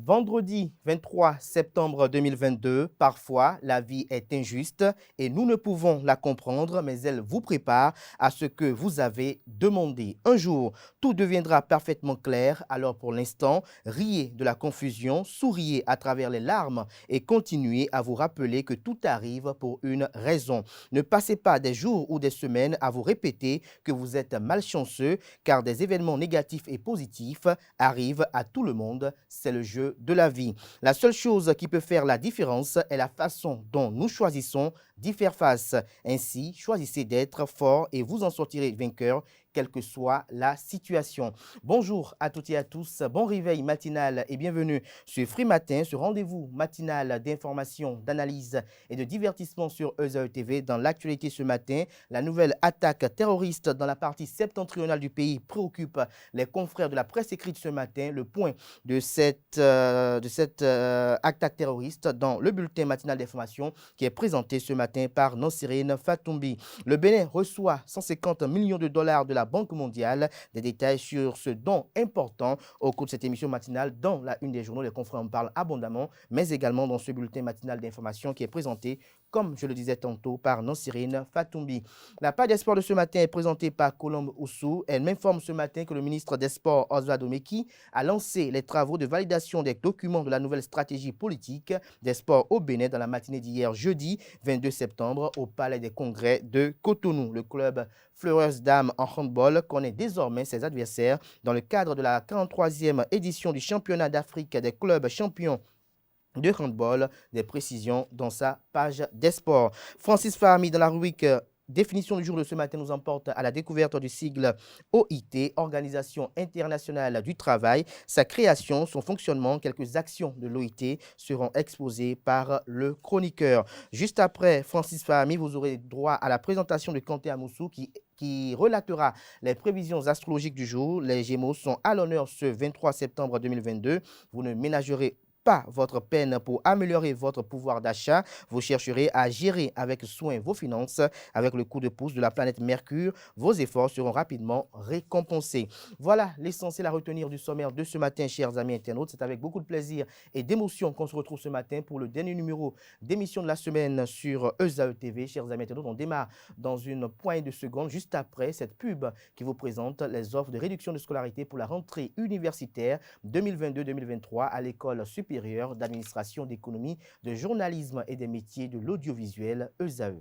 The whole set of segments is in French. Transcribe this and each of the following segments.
Vendredi 23 septembre 2022, parfois la vie est injuste et nous ne pouvons la comprendre, mais elle vous prépare à ce que vous avez demandé. Un jour, tout deviendra parfaitement clair, alors pour l'instant, riez de la confusion, souriez à travers les larmes et continuez à vous rappeler que tout arrive pour une raison. Ne passez pas des jours ou des semaines à vous répéter que vous êtes malchanceux, car des événements négatifs et positifs arrivent à tout le monde. C'est le jeu de la vie. La seule chose qui peut faire la différence est la façon dont nous choisissons d'y faire face. Ainsi, choisissez d'être fort et vous en sortirez vainqueur, quelle que soit la situation. Bonjour à toutes et à tous, bon réveil matinal et bienvenue sur Free Matin, ce rendez-vous matinal d'information, d'analyse et de divertissement sur EZAE TV. Dans l'actualité ce matin, la nouvelle attaque terroriste dans la partie septentrionale du pays préoccupe les confrères de la presse écrite ce matin. Le point de cette attaque terroriste dans le bulletin matinal d'information qui est présenté ce matin par Nosirine Fatoumbi. Le Bénin reçoit 150 millions de dollars de la Banque mondiale. Des détails sur ce don important au cours de cette émission matinale dans la une des journaux. Les confrères en parlent abondamment, mais également dans ce bulletin matinal d'information qui est présenté, comme je le disais tantôt, par Nosirine Fatoumbi. La page des sports de ce matin est présentée par Colombe Oussou. Elle m'informe ce matin que le ministre des Sports, Oswald Omeki, a lancé les travaux de validation des documents de la nouvelle stratégie politique des sports au Bénin dans la matinée d'hier, jeudi 22 septembre, au Palais des Congrès de Cotonou. Le club Fleureuse Dames en handball connaît désormais ses adversaires dans le cadre de la 43e édition du championnat d'Afrique des clubs champions de handball. Des précisions dans sa page des sports. Francis Fahmi, dans la rubrique définition du jour de ce matin, nous emporte à la découverte du sigle OIT, Organisation internationale du travail. Sa création, son fonctionnement, quelques actions de l'OIT seront exposées par le chroniqueur. Juste après Francis Fahmi, vous aurez droit à la présentation de Kanté Amoussou qui relatera les prévisions astrologiques du jour. Les Gémeaux sont à l'honneur ce 23 septembre 2022. Vous ne ménagerez pas votre peine pour améliorer votre pouvoir d'achat. Vous chercherez à gérer avec soin vos finances. Avec le coup de pouce de la planète Mercure, vos efforts seront rapidement récompensés. Voilà l'essentiel à retenir du sommaire de ce matin, chers amis internautes. C'est avec beaucoup de plaisir et d'émotion qu'on se retrouve ce matin pour le dernier numéro d'émission de la semaine sur EZAE TV. Chers amis internautes, on démarre dans une poignée de secondes, juste après cette pub qui vous présente les offres de réduction de scolarité pour la rentrée universitaire 2022-2023 à l'école supérieure d'administration, d'économie, de journalisme et des métiers de l'audiovisuel EZAE.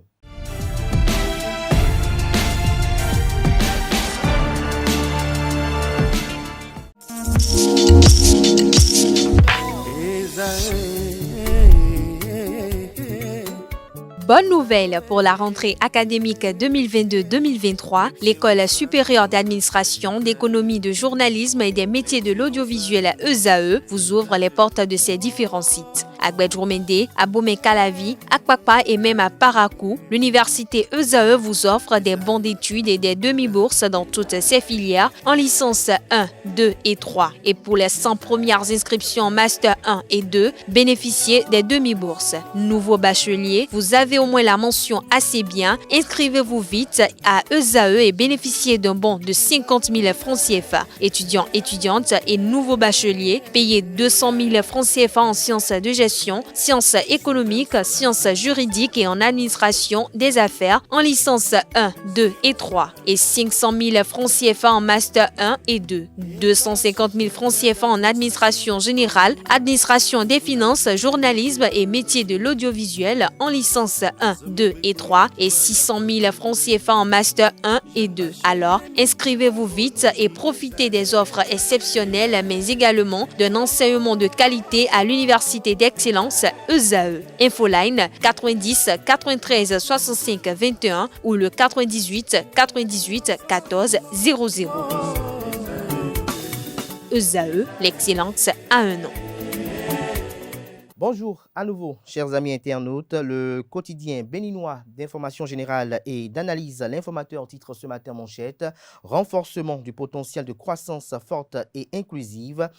Bonne nouvelle pour la rentrée académique 2022-2023. L'École supérieure d'administration, d'économie, de journalisme et des métiers de l'audiovisuel EZAE vous ouvre les portes de ses différents sites. À Gbedjourmende, à Bomé-Calavi, à Kpakpa et même à Parakou, l'université EZAE vous offre des bons d'études et des demi-bourses dans toutes ses filières en licence 1, 2 et 3. Et pour les 100 premières inscriptions en master 1 et 2, bénéficiez des demi-bourses. Nouveau bachelier, vous avez au moins la mention assez bien. Inscrivez-vous vite à EZAE et bénéficiez d'un bon de 50 000 francs CFA. Étudiants, étudiantes et nouveaux bacheliers, payez 200 000 francs CFA en sciences de gestion, sciences économiques, sciences juridiques et en administration des affaires en licence 1, 2 et 3 et 500 000 francs CFA en master 1 et 2, 250 000 francs CFA en administration générale, administration des finances, journalisme et métiers de l'audiovisuel en licence 1, 2 et 3 et 600 000 francs CFA en master 1 et 2. Alors, inscrivez-vous vite et profitez des offres exceptionnelles mais également d'un enseignement de qualité à l'université d'excellence EZAE. Infoline 90 93 65 21 ou le 98 98 14 00. EZAE, l'excellence a un nom. Bonjour à nouveau, chers amis internautes. Le quotidien béninois d'information générale et d'analyse, l'informateur titre ce matin manchette: renforcement du potentiel de croissance forte et inclusive.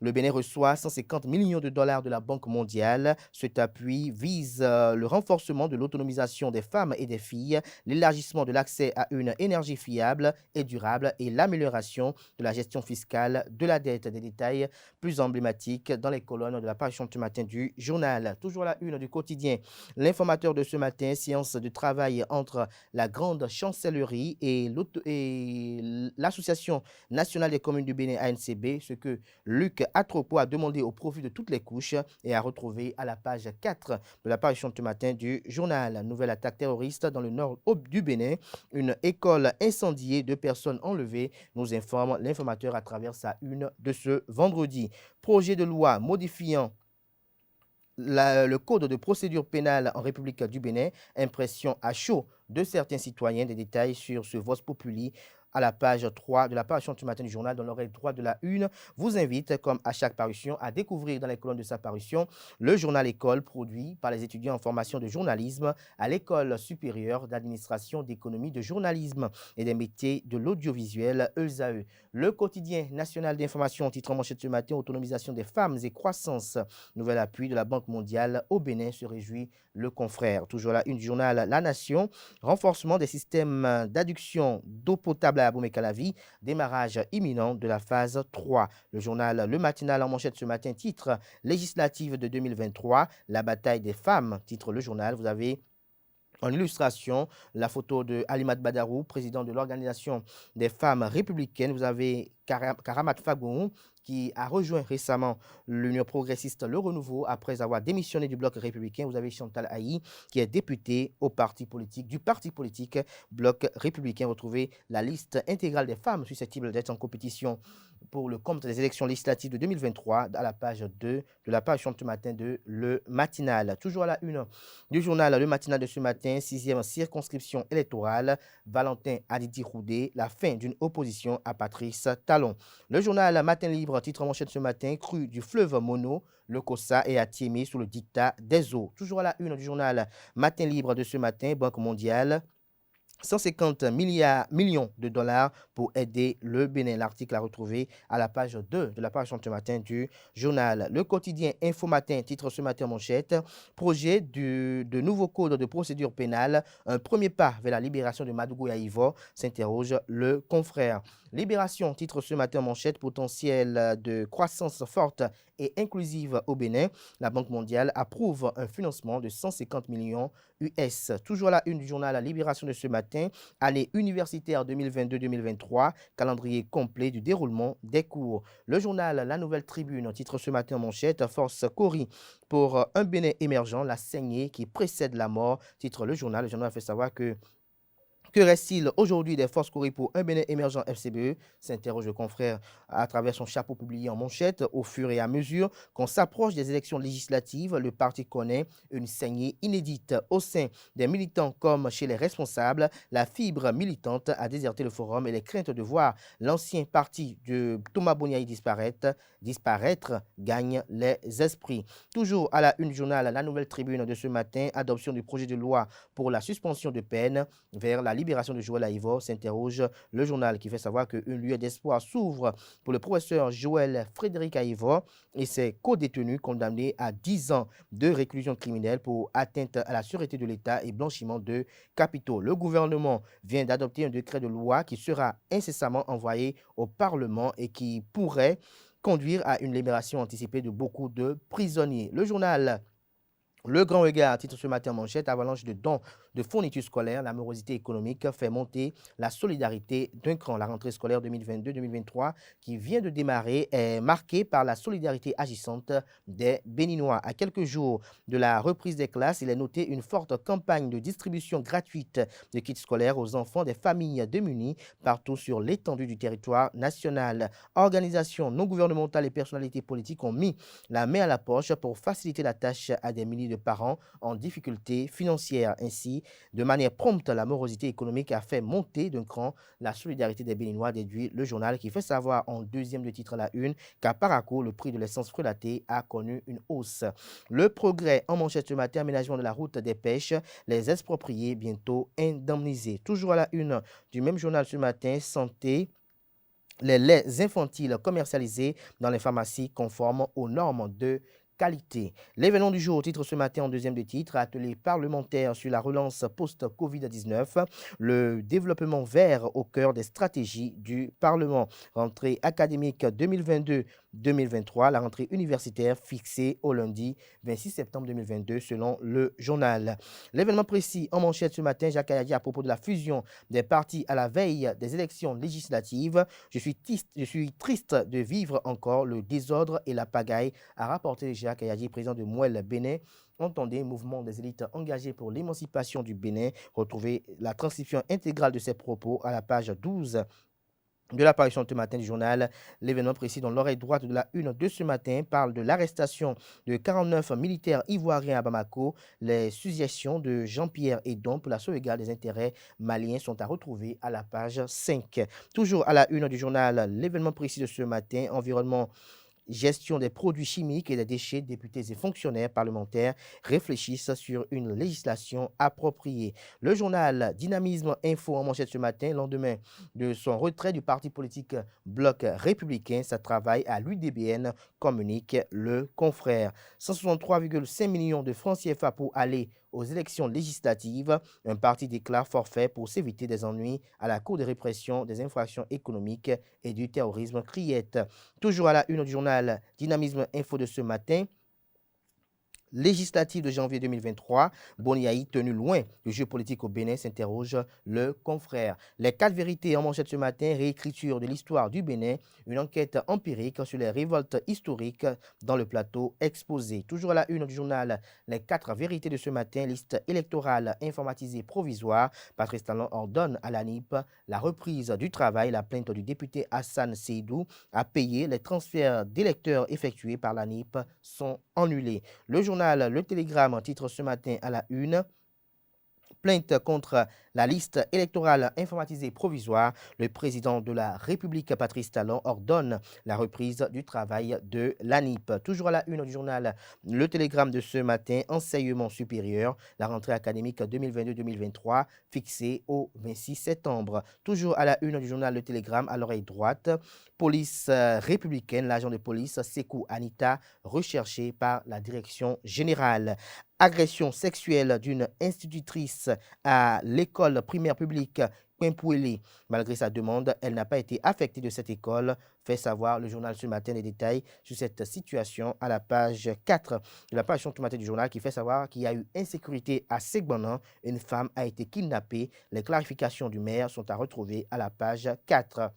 Le Bénin reçoit 150 millions de dollars de la Banque mondiale. Cet appui vise le renforcement de l'autonomisation des femmes et des filles, l'élargissement de l'accès à une énergie fiable et durable et l'amélioration de la gestion fiscale de la dette. Des détails plus emblématiques dans les colonnes de la page ce matin du journal. Toujours à la une du quotidien, l'informateur de ce matin, séance de travail entre la grande chancellerie et l'Association nationale des communes du Bénin ANCB, ce que Luc Atropo a demandé au profit de toutes les couches et a retrouvé à la page 4 de la parution ce matin du journal. Nouvelle attaque terroriste dans le nord du Bénin, une école incendiée, 2 personnes enlevées, nous informe l'informateur à travers sa une de ce vendredi. Projet de loi modifiant le code de procédure pénale en République du Bénin, impression à chaud de certains citoyens. Des détails sur ce Vox Populi à la page 3 de la parution du matin du journal, dans l'oreille droite de la une, vous invite, comme à chaque parution, à découvrir dans les colonnes de sa parution le journal École produit par les étudiants en formation de journalisme à l'École supérieure d'administration, d'économie, de journalisme et des métiers de l'audiovisuel ESAE. Le quotidien national d'information, titre en manchette ce matin, autonomisation des femmes et croissance. Nouvel appui de la Banque mondiale au Bénin, se réjouit le confrère. Toujours là, une journal La Nation, renforcement des systèmes d'adduction d'eau potable à Abomey-Calavi, démarrage imminent de la phase 3. Le journal Le Matinal en manchette ce matin, titre législative de 2023, la bataille des femmes, titre le journal. Vous avez en illustration la photo de Alimat Badarou, président de l'Organisation des femmes républicaines. Vous avez Karamat Fagoum, qui a rejoint récemment l'Union progressiste Le Renouveau après avoir démissionné du bloc républicain. Vous avez Chantal Haï, qui est députée du parti politique bloc républicain. Retrouvez la liste intégrale des femmes susceptibles d'être en compétition pour le compte des élections législatives de 2023 à la page 2 de la page ce matin de Le Matinal. Toujours à la une du journal Le Matinal de ce matin, 6e circonscription électorale, Valentin Adidi Roudé, la fin d'une opposition à Patrice Talon. Le journal Matin Libre, titre en manchette ce matin, crue du fleuve Mono, le Kossa est à Tiémé sous le dictat des eaux. Toujours à la une du journal Matin Libre de ce matin, Banque mondiale, 150 millions de dollars pour aider le Bénin. L'article à retrouver à la page 2 de la page ce matin du journal. Le quotidien Info Matin, titre ce matin manchette, projet de nouveau code de procédure pénale, un premier pas vers la libération de Madougou et Ivor, s'interroge le confrère. Libération, titre ce matin manchette, potentiel de croissance forte et inclusive au Bénin. La Banque mondiale approuve un financement de 150 millions US. Toujours à la une du journal Libération de ce matin, année universitaire 2022-2023, calendrier complet du déroulement des cours. Le journal La Nouvelle Tribune, titre ce matin manchette, force Cori pour un Bénin émergent, la saignée qui précède la mort, titre le journal. Le journal fait savoir que reste-t-il aujourd'hui des forces Cori pour un Bénin émergent FCBE, s'interroge le confrère à travers son chapeau publié en manchette. Au fur et à mesure qu'on s'approche des élections législatives, le parti connaît une saignée inédite. Au sein des militants comme chez les responsables, la fibre militante a déserté le forum et les craintes de voir l'ancien parti de Thomas Boniaï disparaître gagnent les esprits. Toujours à la une du journal La Nouvelle Tribune de ce matin, adoption du projet de loi pour la suspension de peine vers la libération de Joël Aïvor, s'interroge le journal qui fait savoir qu'une lueur d'espoir s'ouvre pour le professeur Joël Frédéric Aïvor et ses co-détenus condamnés à 10 ans de réclusion criminelle pour atteinte à la sûreté de l'État et blanchiment de capitaux. Le gouvernement vient d'adopter un décret de loi qui sera incessamment envoyé au Parlement et qui pourrait conduire à une libération anticipée de beaucoup de prisonniers. Le journal Le Grand Regard, titre ce matin manchette, avalanche de dons de fournitures scolaires, la morosité économique fait monter la solidarité d'un cran. La rentrée scolaire 2022-2023 qui vient de démarrer est marquée par la solidarité agissante des Béninois. À quelques jours de la reprise des classes, il est noté une forte campagne de distribution gratuite de kits scolaires aux enfants des familles démunies partout sur l'étendue du territoire national. Organisations non gouvernementales et personnalités politiques ont mis la main à la poche pour faciliter la tâche à des milliers de parents en difficulté financière. Ainsi, de manière prompte, la morosité économique a fait monter d'un cran la solidarité des Béninois, déduit le journal qui fait savoir en deuxième de titre à la une qu'à Parakou, le prix de l'essence frelatée a connu une hausse. Le Progrès en manchette ce matin, aménagement de la route des pêches, les expropriés bientôt indemnisés. Toujours à la une du même journal ce matin, santé. les laits infantiles commercialisés dans les pharmacies conformes aux normes de qualité. L'événement du jour, titre ce matin en deuxième de titre, atelier parlementaire sur la relance post-Covid-19, le développement vert au cœur des stratégies du Parlement. Rentrée académique 2022-2023, la rentrée universitaire fixée au lundi 26 septembre 2022 selon le journal. L'événement précis en manchette ce matin, Jacques Ayadi à propos de la fusion des partis à la veille des élections législatives. Je suis triste de vivre encore le désordre et la pagaille, a rapporté Jacques Ayadi, président de Mouel Bénin. Entendez, mouvement des élites engagées pour l'émancipation du Bénin. Retrouvez la transcription intégrale de ses propos à la page 12 de l'apparition de ce matin du journal. L'événement précis dans l'oreille droite de la une de ce matin parle de l'arrestation de 49 militaires ivoiriens à Bamako. Les suggestions de Jean-Pierre Edon pour la sauvegarde des intérêts maliens sont à retrouver à la page 5. Toujours à la une du journal, l'événement précis de ce matin, environnement, gestion des produits chimiques et des déchets, députés et fonctionnaires parlementaires réfléchissent sur une législation appropriée. Le journal Dynamisme Info en manchette ce matin, lendemain de son retrait du parti politique Bloc républicain, ça travaille à l'UDBN, communique le confrère. 163,5 millions de francs CFA pour aller aux élections législatives. Un parti déclare forfait pour s'éviter des ennuis à la Cour de répression des infractions économiques et du terrorisme, criette. Toujours à la une du journal Dynamisme Info de ce matin, législative de janvier 2023, Boniaï tenu loin du jeu politique au Bénin, s'interroge le confrère. Les 4 vérités en manchette ce matin, réécriture de l'histoire du Bénin, une enquête empirique sur les révoltes historiques dans le plateau exposé. Toujours à la une du journal, les 4 vérités de ce matin, liste électorale informatisée provisoire. Patrice Talon ordonne à l'ANIP la reprise du travail. La plainte du député Hassan Seydou à payer. Les transferts d'électeurs effectués par l'ANIP sont annulés. Le journal Le Télégramme titre ce matin à la une: plainte contre la liste électorale informatisée provisoire. Le président de la République, Patrice Talon, ordonne la reprise du travail de l'ANIP. Toujours à la une du journal Le Télégramme de ce matin, enseignement supérieur, la rentrée académique 2022-2023 fixée au 26 septembre. Toujours à la une du journal Le Télégramme, à l'oreille droite, police républicaine, l'agent de police Sekou Anita recherché par la direction générale. Agression sexuelle d'une institutrice à l'école primaire publique Quimpouélé. Malgré sa demande, elle n'a pas été affectée de cette école, fait savoir le journal ce matin. Les détails sur cette situation à la page 4 de la page ce matin du journal, qui fait savoir qu'il y a eu insécurité à Segbanan. Une femme a été kidnappée. Les clarifications du maire sont à retrouver à la page 4.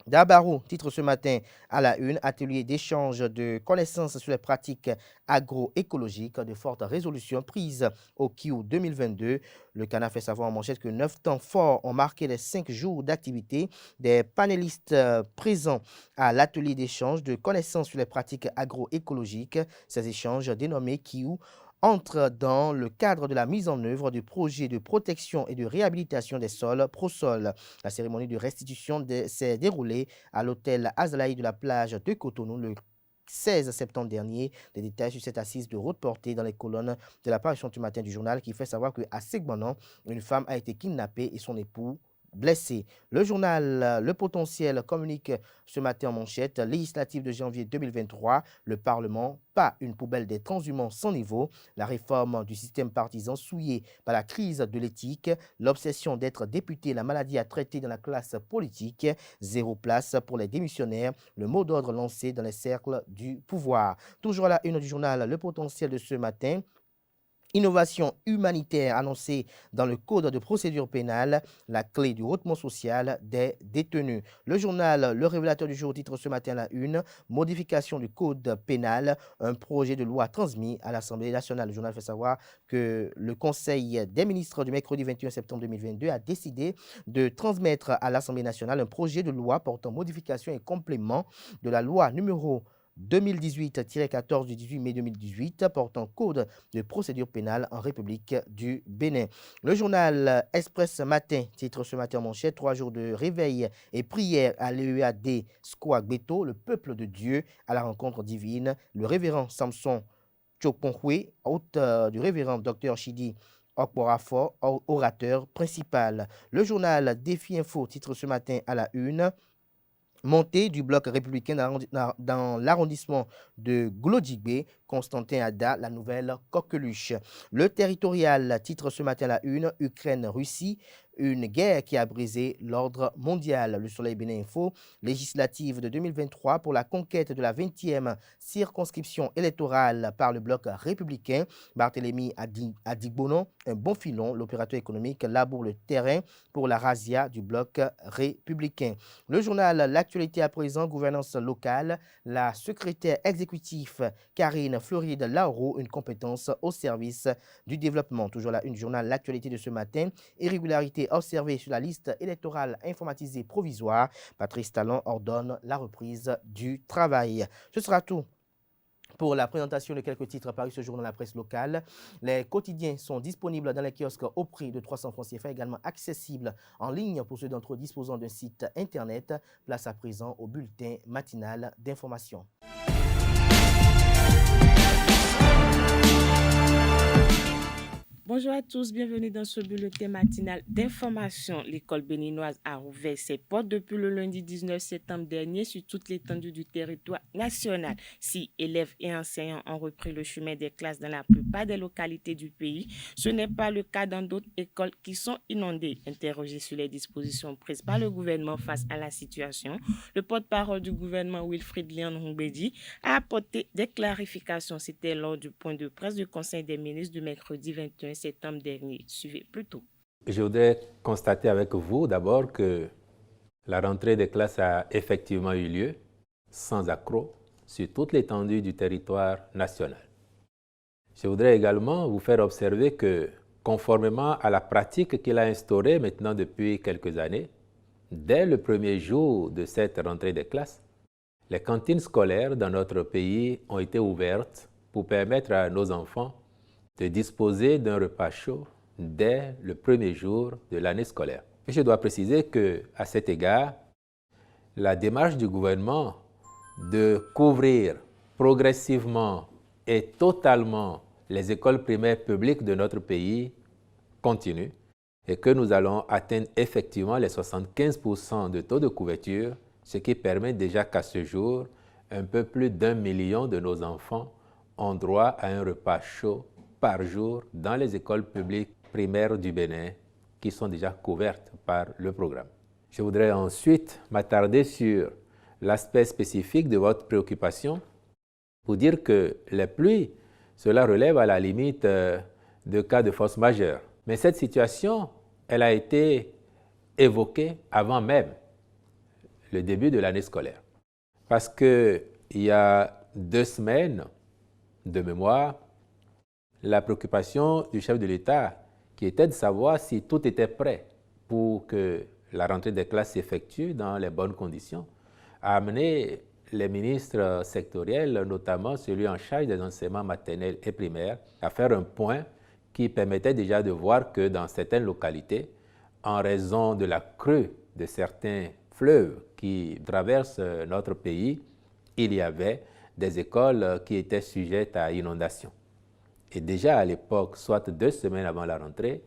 Dabarou titre ce matin à la une, atelier d'échange de connaissances sur les pratiques agroécologiques, de fortes résolutions prises au Kiou 2022. Le Canard fait savoir en manchette que 9 temps forts ont marqué les 5 jours d'activité des panélistes présents à l'atelier d'échange de connaissances sur les pratiques agroécologiques. Ces échanges dénommés Kiou entre dans le cadre de la mise en œuvre du projet de protection et de réhabilitation des sols ProSol. La cérémonie de restitution s'est déroulée à l'hôtel Azalaï de la plage de Cotonou le 16 septembre dernier. Les détails sur cette assise de haute portée dans les colonnes de la parution du matin du journal, qui fait savoir qu'à Segbanan, une femme a été kidnappée et son époux blessé. Le journal Le Potentiel communique ce matin en manchette: législative de janvier 2023, le Parlement, pas une poubelle des transhumants sans niveau. La réforme du système partisan souillé par la crise de l'éthique, l'obsession d'être député, la maladie à traiter dans la classe politique, 0 place pour les démissionnaires, le mot d'ordre lancé dans les cercles du pouvoir. Toujours à la une du journal Le Potentiel de ce matin, innovation humanitaire annoncée dans le Code de procédure pénale, la clé du hautement social des détenus. Le journal Le Révélateur du jour titre ce matin la une: modification du Code pénal, un projet de loi transmis à l'Assemblée nationale. Le journal fait savoir que le Conseil des ministres du mercredi 21 septembre 2022 a décidé de transmettre à l'Assemblée nationale un projet de loi portant modification et complément de la loi numéro 2018-14 du 18 mai 2018 portant code de procédure pénale en République du Bénin. Le journal Express Matin titre ce matin en manchette: 3 jours de réveil et prière à l'EEAD Squag Beto, le peuple de Dieu à la rencontre divine. Le révérend Samson Choponhwe, hôte du révérend Dr Chidi Okporafo, orateur principal. Le journal Défi Info titre ce matin à la une: Montée du bloc républicain dans l'arrondissement de Glodjigbe, Constantin Ada, la nouvelle coqueluche. Le territorial titre ce matin la une, Ukraine-Russie, une guerre qui a brisé l'ordre mondial. Le Soleil Bénin Info, législative de 2023 pour la conquête de la 20e circonscription électorale par le bloc républicain. Barthélemy Adigbono, un bon filon, l'opérateur économique laboure le terrain pour la razzia du bloc républicain. Le journal L'actualité à présent, gouvernance locale, la secrétaire exécutive Karine Floride Lauro, une compétence au service du développement. Toujours là, une journal L'actualité de ce matin, irrégularité observée sur la liste électorale informatisée provisoire. Patrice Talon ordonne la reprise du travail. Ce sera tout pour la présentation de quelques titres parus ce jour dans la presse locale. Les quotidiens sont disponibles dans les kiosques au prix de 300 francs CFA, également accessibles en ligne pour ceux d'entre eux disposant d'un site internet. Place à présent au bulletin matinal d'information. Bonjour à tous, bienvenue dans ce bulletin matinal d'information. L'école béninoise a rouvert ses portes depuis le lundi 19 septembre dernier sur toute l'étendue du territoire national. Si élèves et enseignants ont repris le chemin des classes dans la plupart des localités du pays, ce n'est pas le cas dans d'autres écoles qui sont inondées. Interrogé sur les dispositions prises par le gouvernement face à la situation, le porte-parole du gouvernement Wilfrid Léon Hongbedi a apporté des clarifications. C'était lors du point de presse du Conseil des ministres du mercredi 21 septembre dernier. Suivez plutôt. Je voudrais constater avec vous d'abord que la rentrée des classes a effectivement eu lieu sans accroc sur toute l'étendue du territoire national. Je voudrais également vous faire observer que, conformément à la pratique qu'il a instaurée maintenant depuis quelques années, dès le premier jour de cette rentrée des classes, les cantines scolaires dans notre pays ont été ouvertes pour permettre à nos enfants de disposer d'un repas chaud dès le premier jour de l'année scolaire. Et je dois préciser qu'à cet égard, la démarche du gouvernement de couvrir progressivement et totalement les écoles primaires publiques de notre pays continue et que nous allons atteindre effectivement les 75% de taux de couverture, ce qui permet déjà qu'à ce jour, un peu plus d'1 million de nos enfants ont droit à un repas chaud par jour dans les écoles publiques primaires du Bénin qui sont déjà couvertes par le programme. Je voudrais ensuite m'attarder sur l'aspect spécifique de votre préoccupation pour dire que les pluies, cela relève à la limite de cas de force majeure. Mais cette situation, elle a été évoquée avant même le début de l'année scolaire. Parce qu'il y a 2 semaines de mémoire, la préoccupation du chef de l'État, qui était de savoir si tout était prêt pour que la rentrée des classes s'effectue dans les bonnes conditions, a amené les ministres sectoriels, notamment celui en charge des enseignements maternels et primaires, à faire un point qui permettait déjà de voir que dans certaines localités, en raison de la crue de certains fleuves qui traversent notre pays, il y avait des écoles qui étaient sujettes à inondation. Et déjà à l'époque, soit 2 semaines avant la rentrée,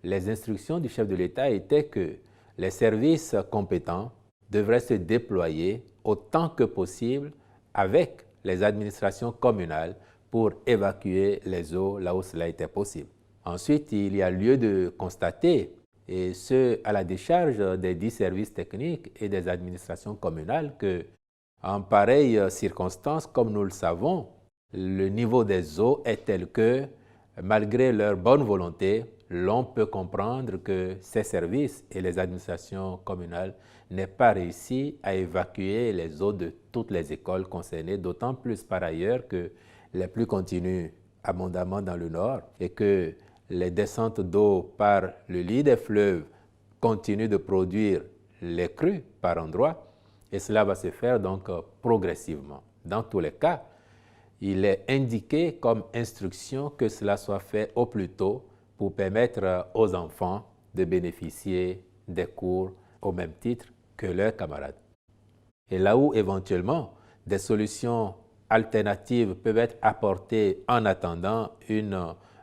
les instructions du chef de l'État étaient que les services compétents devraient se déployer autant que possible avec les administrations communales pour évacuer les eaux là où cela était possible. Ensuite, il y a lieu de constater, et ce à la décharge des 10 services techniques et des administrations communales, que en pareille circonstance, comme nous le savons, le niveau des eaux est tel que, malgré leur bonne volonté, l'on peut comprendre que ces services et les administrations communales n'aient pas réussi à évacuer les eaux de toutes les écoles concernées, d'autant plus par ailleurs que les pluies continuent abondamment dans le nord et que les descentes d'eau par le lit des fleuves continuent de produire les crues par endroits, et cela va se faire donc progressivement. Dans tous les cas, il est indiqué comme instruction que cela soit fait au plus tôt pour permettre aux enfants de bénéficier des cours au même titre que leurs camarades. Et là où éventuellement des solutions alternatives peuvent être apportées en attendant une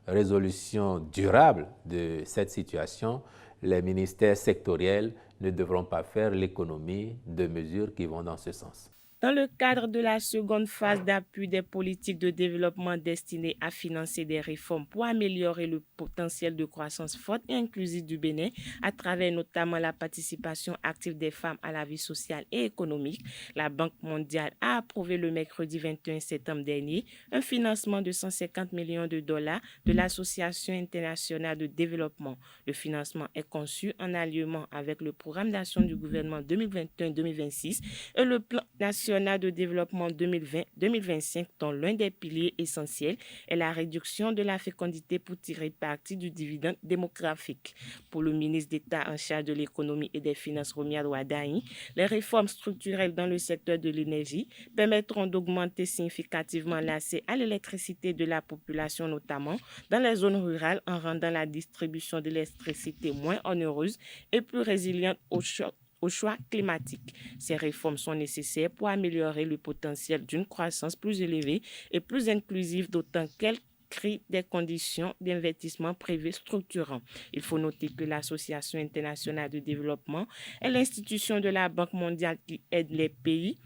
résolution durable de cette situation, les ministères sectoriels ne devront pas faire l'économie de mesures qui vont dans ce sens. Dans le cadre de la seconde phase d'appui des politiques de développement destinées à financer des réformes pour améliorer le potentiel de croissance forte et inclusive du Bénin, à travers notamment la participation active des femmes à la vie sociale et économique, la Banque mondiale a approuvé le mercredi 21 septembre dernier un financement de 150 millions de dollars de l'Association internationale de développement. Le financement est conçu en alignement avec le programme d'action du gouvernement 2021-2026 et le plan national de développement 2020-2025, dont l'un des piliers essentiels est la réduction de la fécondité pour tirer parti du dividende démographique. Pour le ministre d'État en charge de l'économie et des finances, Romiad Wadaï, les réformes structurelles dans le secteur de l'énergie permettront d'augmenter significativement l'accès à l'électricité de la population, notamment dans les zones rurales, en rendant la distribution de l'électricité moins onéreuse et plus résiliente aux choix climatiques. Ces réformes sont nécessaires pour améliorer le potentiel d'une croissance plus élevée et plus inclusive, d'autant qu'elles créent des conditions d'investissement privé structurants. Il faut noter que l'Association internationale de développement est l'institution de la Banque mondiale qui aide les pays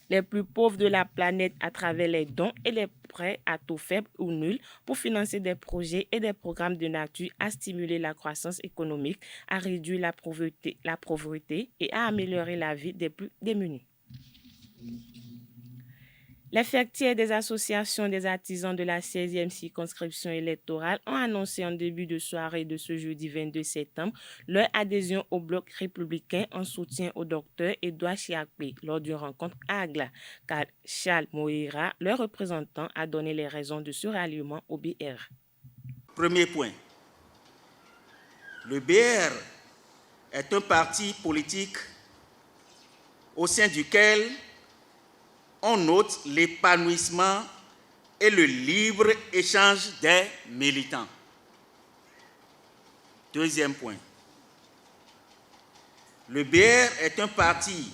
les plus pauvres de la planète à travers les dons et les prêts à taux faible ou nul pour financer des projets et des programmes de nature à stimuler la croissance économique, à réduire la pauvreté et à améliorer la vie des plus démunis. Les facteurs des associations des artisans de la 16e circonscription électorale ont annoncé en début de soirée de ce jeudi 22 septembre leur adhésion au bloc républicain en soutien au docteur Edouard Chiakpé lors d'une rencontre à Agla, car Charles Moïra, leur représentant, a donné les raisons de ce ralliement au BR. Premier point. Le BR est un parti politique au sein duquel on note l'épanouissement et le libre échange des militants. Deuxième point. Le BR est un parti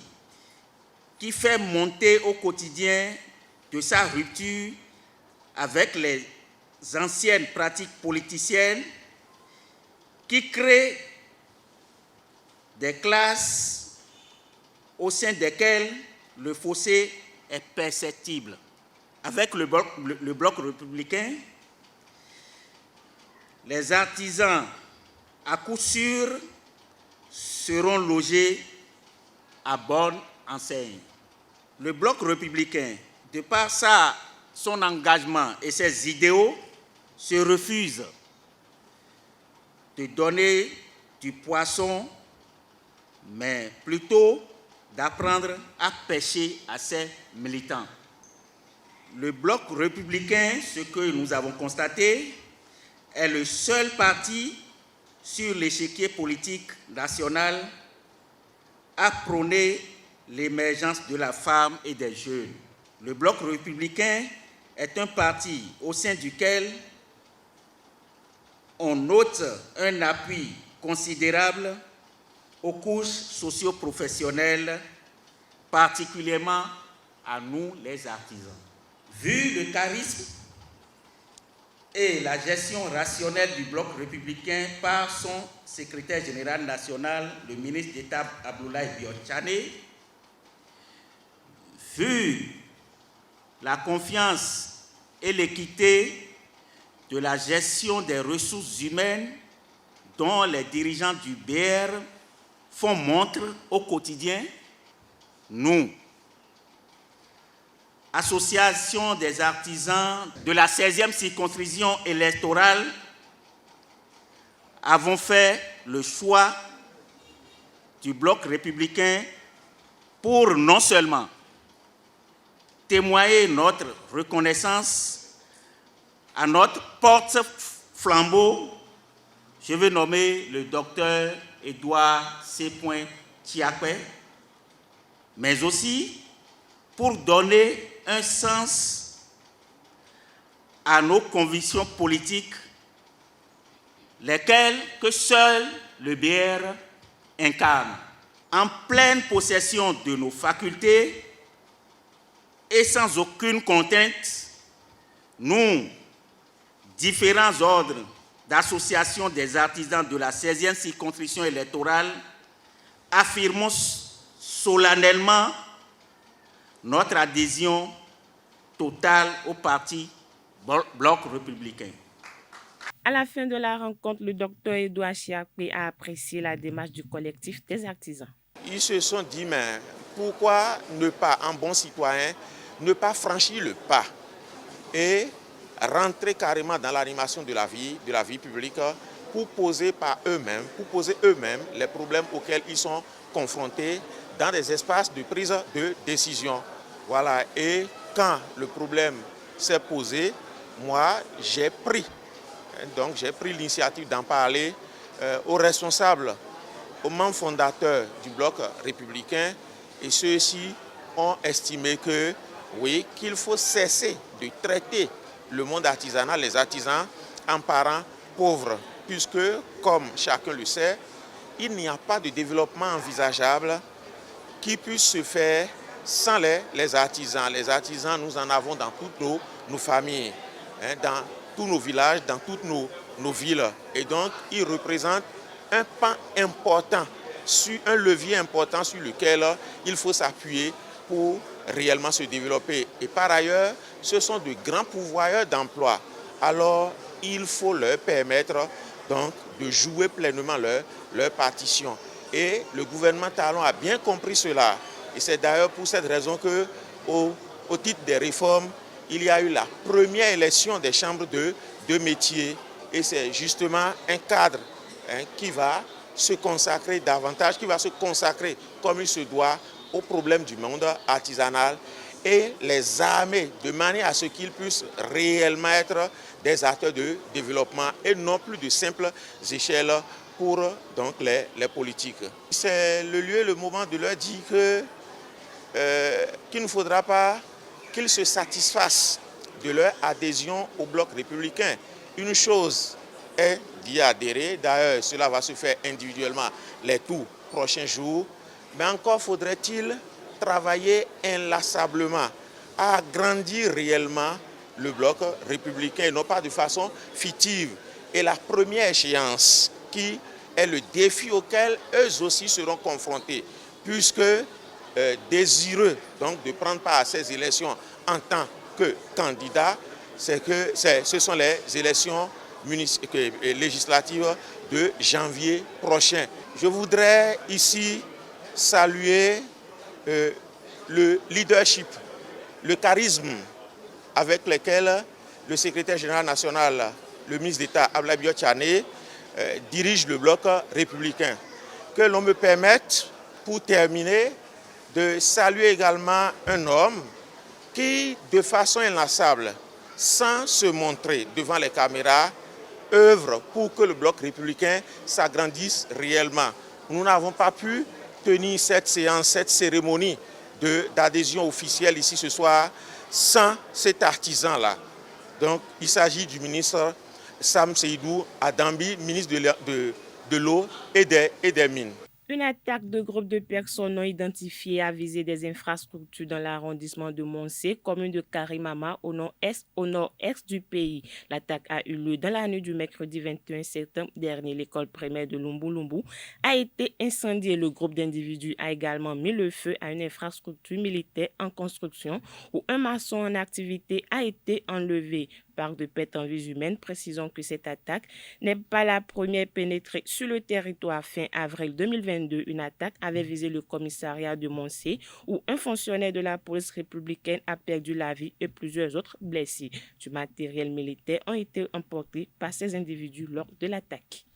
qui fait monter au quotidien de sa rupture avec les anciennes pratiques politiciennes qui créent des classes au sein desquelles le fossé est perceptible. Avec le bloc républicain, les artisans, à coup sûr, seront logés à bonne enseigne. Le bloc républicain, de par son engagement et ses idéaux, se refuse de donner du poisson, mais plutôt d'apprendre à pêcher à ses militants. Le bloc républicain, ce que nous avons constaté, est le seul parti sur l'échiquier politique national à prôner l'émergence de la femme et des jeunes. Le bloc républicain est un parti au sein duquel on note un appui considérable aux couches socio-professionnelles, particulièrement à nous les artisans. Vu le charisme et la gestion rationnelle du bloc républicain par son secrétaire général national, le ministre d'État Abdoulaye Biotchane, vu la confiance et l'équité de la gestion des ressources humaines dont les dirigeants du BR font montre au quotidien, nous, Association des artisans de la 16e circonscription électorale, avons fait le choix du bloc républicain pour non seulement témoigner notre reconnaissance à notre porte-flambeau, je vais nommer le docteur Edouard C. Chiakpé, mais aussi pour donner un sens à nos convictions politiques, lesquelles que seul le BR incarne. En pleine possession de nos facultés et sans aucune contrainte, nous, différents ordres d'associations des artisans de la 16e circonscription électorale, affirmons solennellement notre adhésion totale au parti Bloc républicain. À la fin de la rencontre, le docteur Edouard Chiapé a apprécié la démarche du collectif des artisans. Ils se sont dit, mais pourquoi ne pas, en bon citoyen, ne pas franchir le pas et rentrer carrément dans l'animation de la vie publique pour poser eux-mêmes les problèmes auxquels ils sont confrontés dans des espaces de prise de décision. Voilà. Et quand le problème s'est posé, moi, j'ai pris l'initiative d'en parler aux responsables, aux membres fondateurs du Bloc républicain, et ceux-ci ont estimé que, oui, qu'il faut cesser de traiter le monde artisanal, les artisans, en parents pauvres, puisque, comme chacun le sait, il n'y a pas de développement envisageable qui puisse se faire sans les artisans. Les artisans, nous en avons dans toutes nos familles, dans tous nos villages, dans toutes nos villes. Et donc, ils représentent un pan important, un levier important sur lequel il faut s'appuyer pour réellement se développer. Et par ailleurs, ce sont de grands pourvoyeurs d'emploi. Alors, il faut leur permettre donc de jouer pleinement leur partition. Et le gouvernement Talon a bien compris cela. Et c'est d'ailleurs pour cette raison que, au titre des réformes, il y a eu la première élection des chambres de métiers. Et c'est justement un cadre qui va se consacrer davantage, qui va se consacrer comme il se doit aux problèmes du monde artisanal et les armer de manière à ce qu'ils puissent réellement être des acteurs de développement et non plus de simples échelles pour donc, les politiques. C'est le lieu, le moment de leur dire qu'il ne faudra pas qu'ils se satisfassent de leur adhésion au Bloc républicain. Une chose est d'y adhérer, d'ailleurs cela va se faire individuellement les tout prochains jours, mais encore faudrait-il travailler inlassablement à agrandir réellement le Bloc républicain et non pas de façon fictive. Et la première échéance qui est le défi auquel eux aussi seront confrontés, puisque désireux donc, de prendre part à ces élections en tant que candidat, ce sont les élections législatives de janvier prochain. Je voudrais ici saluer le leadership, le charisme avec lequel le secrétaire général national, le ministre d'État Abdoulaye Biot Tchané, dirige le Bloc républicain. Que l'on me permette, pour terminer, de saluer également un homme qui, de façon inlassable, sans se montrer devant les caméras, œuvre pour que le Bloc républicain s'agrandisse réellement. Nous n'avons pas pu tenir cette séance, cette cérémonie d'adhésion officielle ici ce soir sans cet artisan-là. Donc, il s'agit du ministre Sam Seydou Adambi, ministre de l'eau et des mines. Une attaque de groupes de personnes non identifiées a visé des infrastructures dans l'arrondissement de Monsé, commune de Karimama, au nord-est du pays. L'attaque a eu lieu dans la nuit du mercredi 21 septembre dernier. L'école primaire de Lumbu a été incendiée. Le groupe d'individus a également mis le feu à une infrastructure militaire en construction où un maçon en activité a été enlevé. Par de pertes en vies humaines, précisons que cette attaque n'est pas la première pénétrée sur le territoire. Fin avril 2022, une attaque avait visé le commissariat de Monsé où un fonctionnaire de la police républicaine a perdu la vie et plusieurs autres blessés. Du matériel militaire ont été emportés par ces individus lors de l'attaque.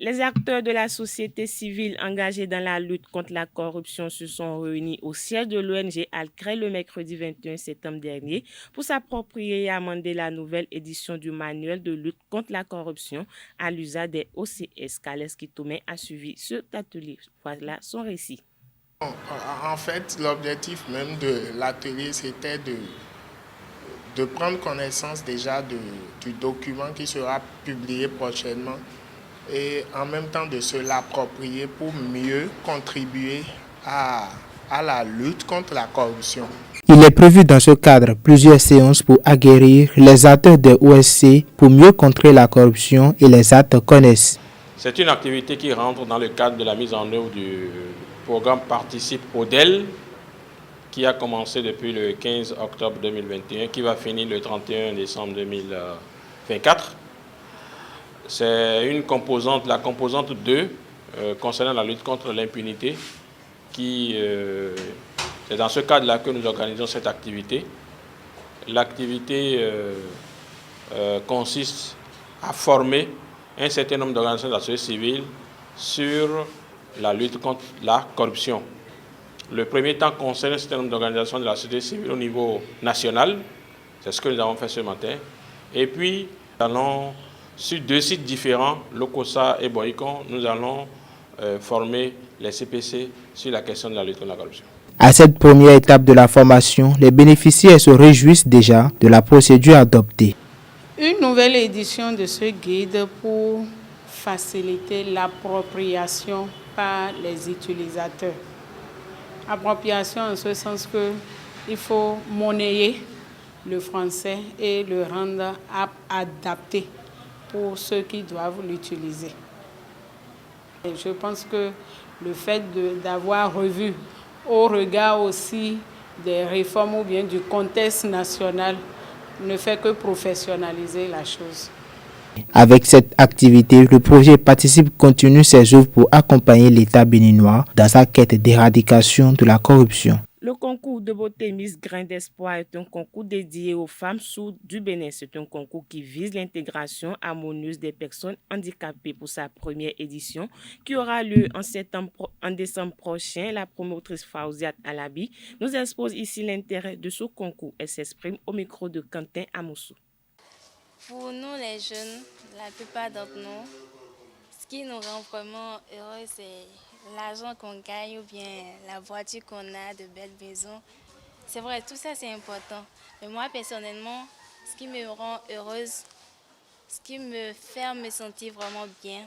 Les acteurs de la société civile engagés dans la lutte contre la corruption se sont réunis au siège de l'ONG Alcré le mercredi 21 septembre dernier pour s'approprier et amender la nouvelle édition du manuel de lutte contre la corruption à l'usage des OCS. Kales Kitoumé a suivi cet atelier. Voilà son récit. En fait, l'objectif même de l'atelier, c'était de prendre connaissance déjà du document qui sera publié prochainement et en même temps de se l'approprier pour mieux contribuer à la lutte contre la corruption. Il est prévu dans ce cadre plusieurs séances pour aguerrir les acteurs des OSC pour mieux contrer la corruption et les actes connexes. C'est une activité qui rentre dans le cadre de la mise en œuvre du programme Participe ODEL, qui a commencé depuis le 15 octobre 2021, qui va finir le 31 décembre 2024. C'est une composante, la composante 2, concernant la lutte contre l'impunité, c'est dans ce cadre-là que nous organisons cette activité. L'activité consiste à former un certain nombre d'organisations de la société civile sur la lutte contre la corruption. Le premier temps concerne un certain nombre d'organisations de la société civile au niveau national. C'est ce que nous avons fait ce matin. Et puis, sur 2 sites différents, Lokossa et Boycon, nous allons former les CPC sur la question de la lutte contre la corruption. À cette première étape de la formation, les bénéficiaires se réjouissent déjà de la procédure adoptée. Une nouvelle édition de ce guide pour faciliter l'appropriation par les utilisateurs. Appropriation en ce sens qu'il faut monnayer le français et le rendre adapté pour ceux qui doivent l'utiliser. Et je pense que le fait d'avoir revu au regard aussi des réformes ou bien du contexte national ne fait que professionnaliser la chose. Avec cette activité, le projet Participe continue ses œuvres pour accompagner l'État béninois dans sa quête d'éradication de la corruption. Le concours de beauté Miss Grain d'Espoir est un concours dédié aux femmes sourdes du Bénin. C'est un concours qui vise l'intégration harmonieuse des personnes handicapées. Pour sa première édition, qui aura lieu en décembre prochain, la promotrice Fauziat Alabi nous expose ici l'intérêt de ce concours. Elle s'exprime au micro de Quentin Amoussou. Pour nous les jeunes, la plupart d'entre nous, ce qui nous rend vraiment heureux, c'est l'argent qu'on gagne ou bien la voiture qu'on a, de belles maisons. C'est vrai, tout ça c'est important. Mais moi personnellement, ce qui me rend heureuse, ce qui me fait me sentir vraiment bien,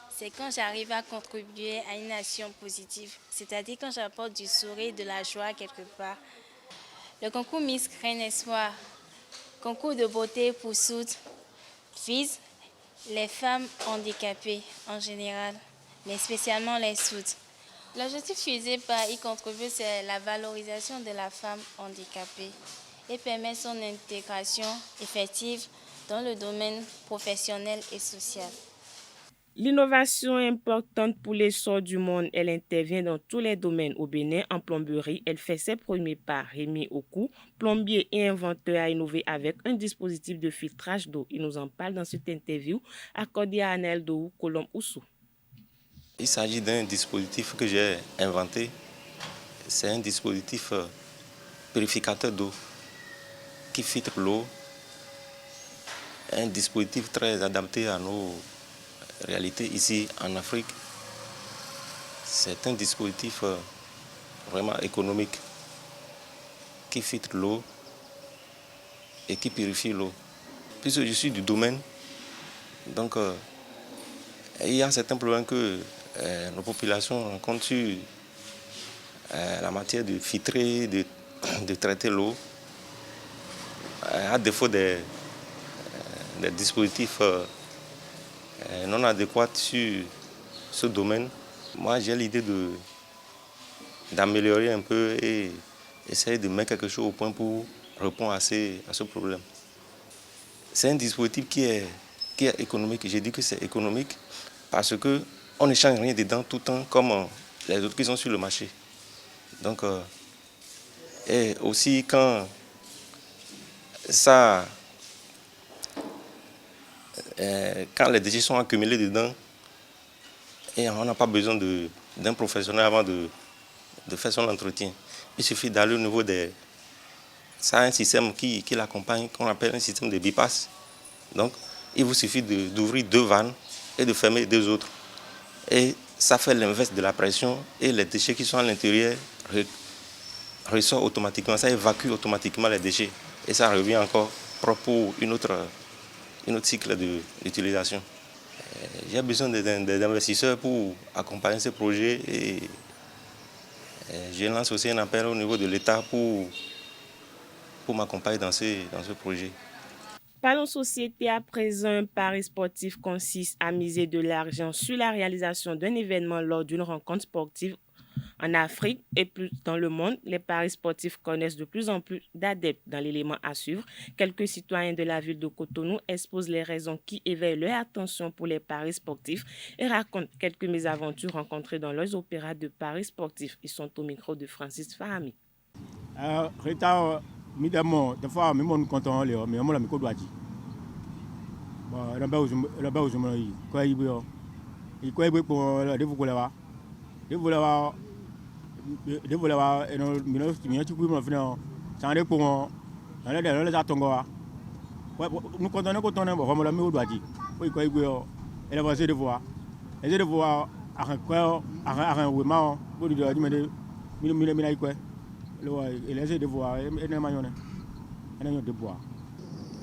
c'est quand j'arrive à contribuer à une action positive. C'est-à-dire quand j'apporte du sourire, de la joie quelque part. Le concours Miss Grain d'Espoir, concours de beauté pour sourdes, vise les femmes handicapées en général, mais spécialement les sourdes. L'objectif visé par y contribuer, c'est la valorisation de la femme handicapée et permettre son intégration effective dans le domaine professionnel et social. L'innovation est importante pour l'essor du monde. Elle intervient dans tous les domaines. Au Bénin, en plomberie, elle fait ses premiers pas. Rémi Okou, plombier et inventeur, a innové avec un dispositif de filtrage d'eau. Il nous en parle dans cette interview accordée à Anel Dou Kolom Oussou. Il s'agit d'un dispositif que j'ai inventé. C'est un dispositif purificateur d'eau qui filtre l'eau. Un dispositif très adapté à nos réalités ici en Afrique. C'est un dispositif vraiment économique qui filtre l'eau et qui purifie l'eau. Puisque je suis du domaine, donc il y a certains problèmes que nos populations rencontrent sur la matière de filtrer, de traiter l'eau, à défaut des dispositifs non adéquats sur ce domaine. Moi, j'ai l'idée d'améliorer un peu et essayer de mettre quelque chose au point pour répondre à ce problème. C'est un dispositif qui est économique. J'ai dit que c'est économique parce qu'on n'échange rien dedans tout le temps comme les autres qui sont sur le marché. Donc, et aussi quand les déchets sont accumulés dedans, et on n'a pas besoin d'un professionnel avant de faire son entretien. Il suffit d'aller au niveau des... Ça a un système qui l'accompagne, qu'on appelle un système de bypass. Donc, il vous suffit d'ouvrir 2 vannes et de fermer 2 autres. Et ça fait l'inverse de la pression et les déchets qui sont à l'intérieur ressortent automatiquement. Ça évacue automatiquement les déchets. Et ça revient encore propre pour une autre cycle d'utilisation. J'ai besoin des investisseurs pour accompagner ce projet et je lance aussi un appel au niveau de l'État pour m'accompagner dans ce projet. Parlons société à présent. Un pari sportif consiste à miser de l'argent sur la réalisation d'un événement lors d'une rencontre sportive. En Afrique et plus dans le monde, les paris sportifs connaissent de plus en plus d'adeptes dans l'élément à suivre. Quelques citoyens de la ville de Cotonou exposent les raisons qui éveillent leur attention pour les paris sportifs et racontent quelques mésaventures rencontrées dans leurs opéras de paris sportifs. Ils sont au micro de Francis Fahami.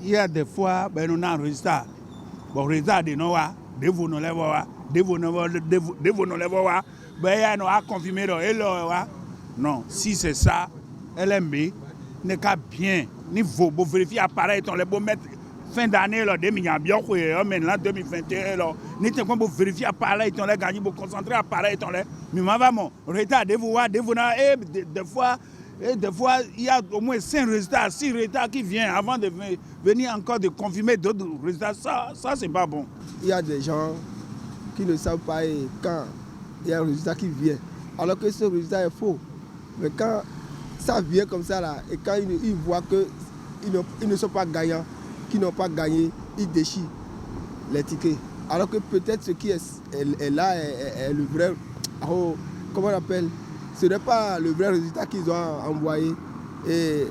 Il y a des fois, ben on a un résultat. Bon, résultat de nous, de vous nous l'avons, de vous nous l'avons, ben on a confirmé non, si c'est ça, LMB n'est qu'à bien, ni vaut pour vérifier l'appareil, on les beau mettre fin d'année, là, 2021, maintenant 2021, là, ni t'es pour vérifier l'appareil, on les gagné pour concentrer l'appareil, on les, mais vraiment, résultat de vous, et des fois, il y a au moins 5 résultats, 6 résultats qui viennent avant de venir encore de confirmer d'autres résultats. Ça c'est pas bon. Il y a des gens qui ne savent pas quand il y a un résultat qui vient, alors que ce résultat est faux. Mais quand ça vient comme ça, là, et quand ils voient qu'ils ne sont pas gagnants, qu'ils n'ont pas gagné, ils déchirent les tickets. Alors que peut-être ce qui est là est le vrai, comment on appelle, ce n'est pas le vrai résultat qu'ils ont envoyé et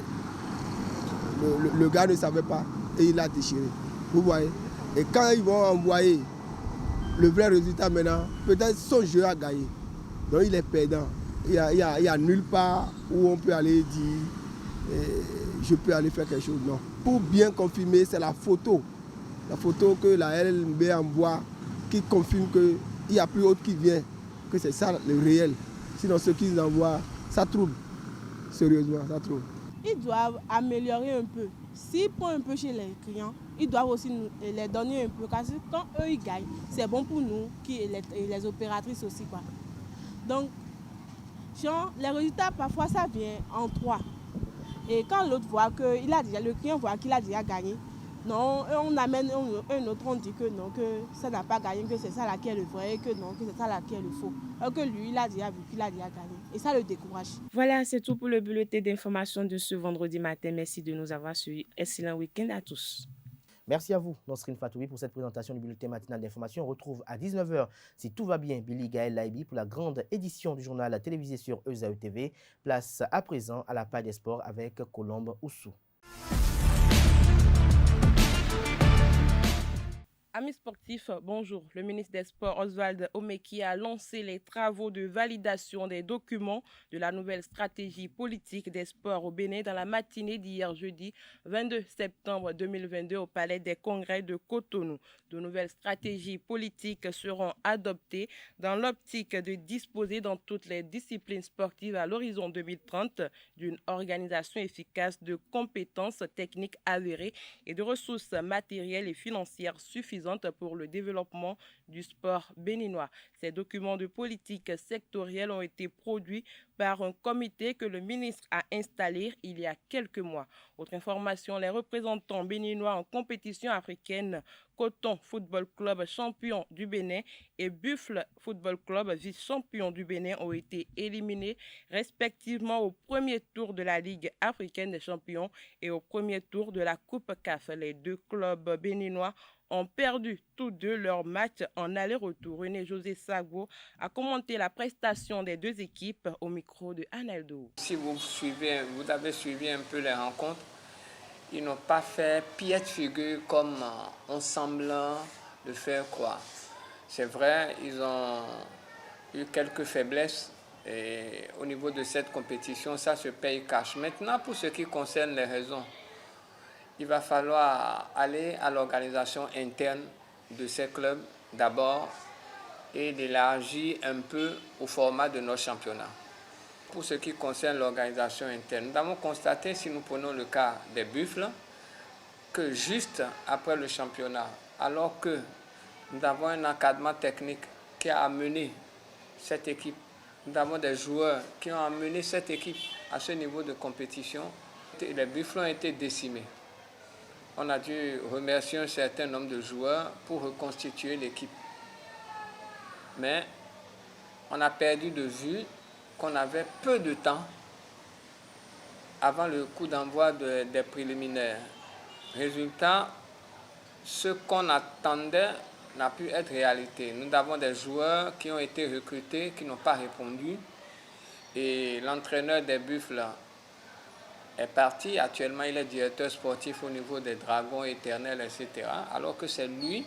le gars ne savait pas et il a déchiré. Vous voyez. Et quand ils vont envoyer le vrai résultat maintenant, peut-être son jeu a gagné. Donc il est perdant. Il y a nulle part où on peut aller dire je peux aller faire quelque chose. Non. Pour bien confirmer, c'est la photo. La photo que la LMB envoie qui confirme qu'il n'y a plus autre qui vient, que c'est ça le réel. Sinon, ce qu'ils envoient, ça trouble. Sérieusement, ça trouble. Ils doivent améliorer un peu. S'ils prennent un peu chez les clients, ils doivent aussi nous les donner un peu. Parce que quand eux, ils gagnent, c'est bon pour nous et les opératrices aussi, quoi. Donc, les résultats, parfois, ça vient en 3. Et quand l'autre voit qu'il a déjà, le client voit qu'il a déjà gagné, non, on amène un autre, on dit que non, que ça n'a pas gagné, que c'est ça là qui est le vrai, que non, que c'est ça là qui est le faux. Alors que lui, il a déjà vu qu'il a déjà gagné. Et ça le décourage. Voilà, c'est tout pour le bulletin d'information de ce vendredi matin. Merci de nous avoir suivis. Excellent week-end à tous. Merci à vous, Nosrine Fatoui, pour cette présentation du bulletin matinal d'information. On retrouve à 19h, si tout va bien, Billy Gaël Laibi pour la grande édition du journal télévisé sur ESAE TV. Place à présent à la page des sports avec Colombe Oussou. Amis sportifs, bonjour. Le ministre des Sports, Oswald Omeki, a lancé les travaux de validation des documents de la nouvelle stratégie politique des sports au Bénin dans la matinée d'hier jeudi 22 septembre 2022 au Palais des Congrès de Cotonou. De nouvelles stratégies politiques seront adoptées dans l'optique de disposer dans toutes les disciplines sportives à l'horizon 2030 d'une organisation efficace de compétences techniques avérées et de ressources matérielles et financières suffisantes pour le développement du sport béninois. Ces documents de politique sectorielle ont été produits par un comité que le ministre a installé il y a quelques mois. Autre information, les représentants béninois en compétition africaine, Coton Football Club, champion du Bénin, et Buffle Football Club, vice-champion du Bénin, ont été éliminés respectivement au premier tour de la Ligue africaine des champions et au premier tour de la Coupe CAF. Les deux clubs béninois ont perdu tous deux leurs matchs en aller-retour. René-José Sagbo a commenté la prestation des deux équipes au micro de Analdo. Si vous avez suivi un peu les rencontres, ils n'ont pas fait piètre figure comme on semble le faire croire. C'est vrai, ils ont eu quelques faiblesses et au niveau de cette compétition, ça se paye cash. Maintenant, pour ce qui concerne les raisons, il va falloir aller à l'organisation interne de ces clubs d'abord et d'élargir un peu au format de nos championnats. Pour ce qui concerne l'organisation interne, nous avons constaté, si nous prenons le cas des Buffles, que juste après le championnat, alors que nous avons un encadrement technique qui a amené cette équipe, nous avons des joueurs qui ont amené cette équipe à ce niveau de compétition, les Buffles ont été décimés. On a dû remercier un certain nombre de joueurs pour reconstituer l'équipe. Mais on a perdu de vue qu'on avait peu de temps avant le coup d'envoi des préliminaires. Résultat, ce qu'on attendait n'a pu être réalité. Nous avons des joueurs qui ont été recrutés, qui n'ont pas répondu. Et l'entraîneur des Buffles est parti. Actuellement, il est directeur sportif au niveau des Dragons éternels, etc. Alors que c'est lui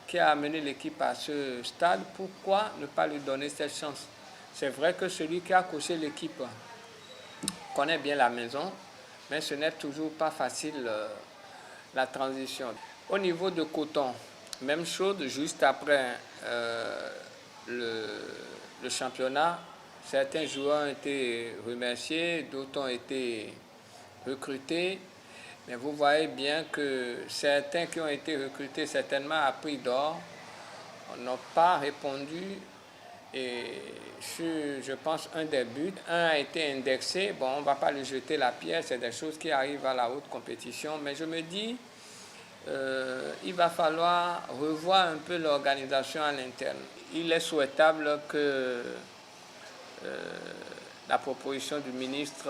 qui a amené l'équipe à ce stade. Pourquoi ne pas lui donner cette chance? C'est vrai que celui qui a coaché l'équipe connaît bien la maison, mais ce n'est toujours pas facile la transition. Au niveau de Coton, même chose, juste après le championnat, certains joueurs ont été remerciés, d'autres ont été recrutés. Mais vous voyez bien que certains qui ont été recrutés certainement à prix d'or n'ont pas répondu. Et je pense un des buts, un a été indexé. Bon, on ne va pas lui jeter la pierre, c'est des choses qui arrivent à la haute compétition. Mais je me dis, il va falloir revoir un peu l'organisation à l'interne. Il est souhaitable que la proposition du ministre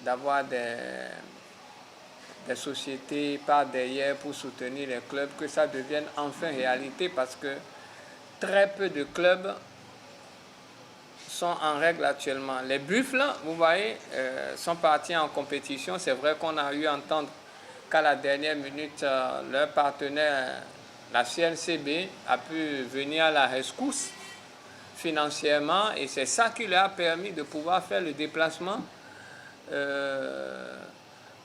d'avoir des sociétés par derrière pour soutenir les clubs, que ça devienne enfin réalité, parce que très peu de clubs sont en règle actuellement. Les Buffles, vous voyez, sont partis en compétition. C'est vrai qu'on a eu à entendre qu'à la dernière minute, leur partenaire, la CNCB, a pu venir à la rescousse financièrement, et c'est ça qui leur a permis de pouvoir faire le déplacement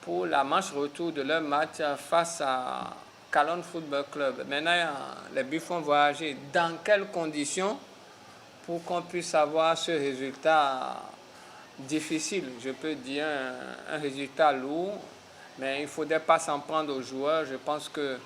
pour la manche retour de leur match face à Calonne Football Club. Maintenant, les Buffles vont voyager. Dans quelles conditions pour qu'on puisse avoir ce résultat difficile? Je peux dire un résultat lourd, mais il ne faudrait pas s'en prendre aux joueurs. Je pense que